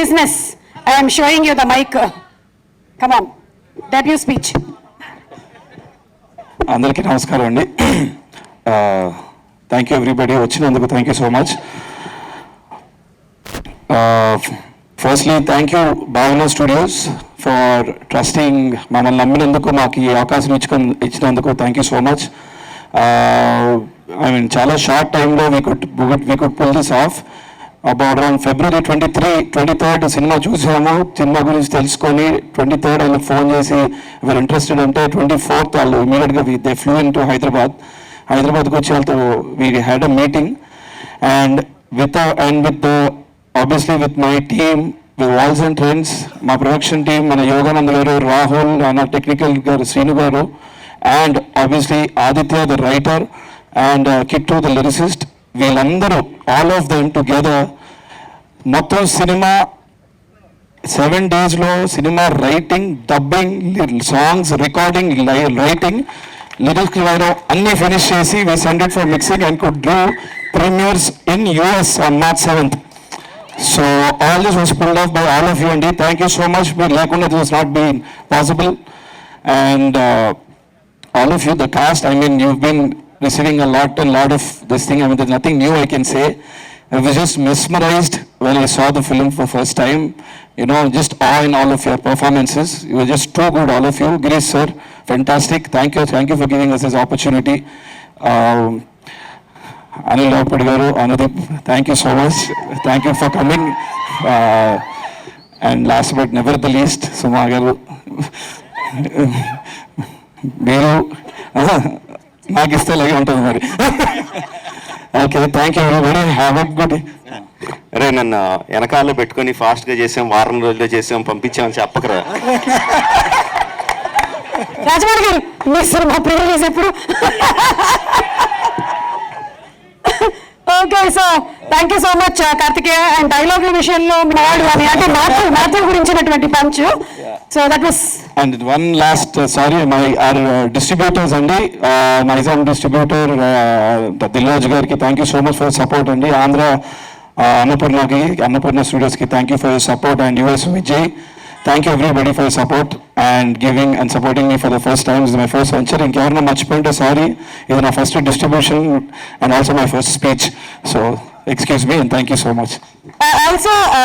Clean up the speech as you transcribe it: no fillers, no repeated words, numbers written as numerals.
business. I am showing you the mic. Come on, debut speech. అందరికీ నమస్కారం అండి. Thank you everybody, వచ్చినందుకు thank you so much. Firstly thank you Bhavana studios for trusting, మమ్మల్ని నమ్మినందుకు, మాకు ఈ అవకాశం ఇచ్చినందుకు thank you so much. I mean చాలా షార్ట్ టైంలో we could pull this off. About around February 23rd cinema చూసాము. సినిమా గురించి తెలుసుకొని 23rd వాళ్ళకి ఫోన్ చేసి వీరు ఇంట్రెస్టెడ్ అంటే 24th వాళ్ళు ఇమీడియట్గా దే ఫ్లూ ఇన్ టు హైదరాబాద్కి వచ్చి వాళ్ళతో we had a meeting and with obviously with my team, with walls and trends, మా ప్రొడక్షన్ టీమ్, మన యోగానంద్ గారు, రాహుల్, మన technical garu Srinu garu, and obviously Aditya the writer and Kittu the lyricist, వీళ్ళందరూ ఆల్ ఆఫ్ దెమ్ టుగెదర్ మొత్తం cinema 7 daysలో cinema writing, dubbing, songs recording, writing, lyrics రాయడం అన్నీ finish చేసి we sent it for mixing and could do premieres in US on March 7th. So all this was pulled off by all of you and thank you so much. But లేకుండా it was not been possible and all of you, the cast, I mean you've been receiving a lot of this thing. I mean there's nothing new I can say. I was just mesmerized when I saw the film for first time. You know, just awe in all of your performances. You were just too good, all of you. Girish sir, fantastic. Thank you for giving us this opportunity. Anil Lopudi garu, Anudeep, thank you so much. Thank you for coming. And last but never the least, Suma garu, మీరు నాకు ఇస్తే లాగే ఉంటుంది మరి. Okay, thank you very much. Have a good day. అరే నన్ను వెనకాలలో పెట్టుకొని ఫాస్ట్గా చేసాం, వారం రోజుల్లో చేసాం, పంపించామని చెప్పకరా. రాజమౌళి గారు, మీ సినిమా ప్రిపేర్ చేసేప్పుడు. Okay sir, thank you so much Karthikeya. And dialogue విషయంలో వాడు అని అంటే మాతో గురించినటువంటి punch. So that was. And one last sorry, our distributors అండి, నైజాం డిస్ట్రిబ్యూటర్ దిల్రాజ్ గారికి thank you so much for support అండి. Andhra Annapurna స్టూడియోస్కి thank you for support and US Vijay, thank you everybody for support and giving and supporting me for the first time. Is my first venture. ఇంకెవరన్నా మర్చిపోయింటే sorry, ఇది నా first distribution and also my first speech. So excuse me and thank you so much. Also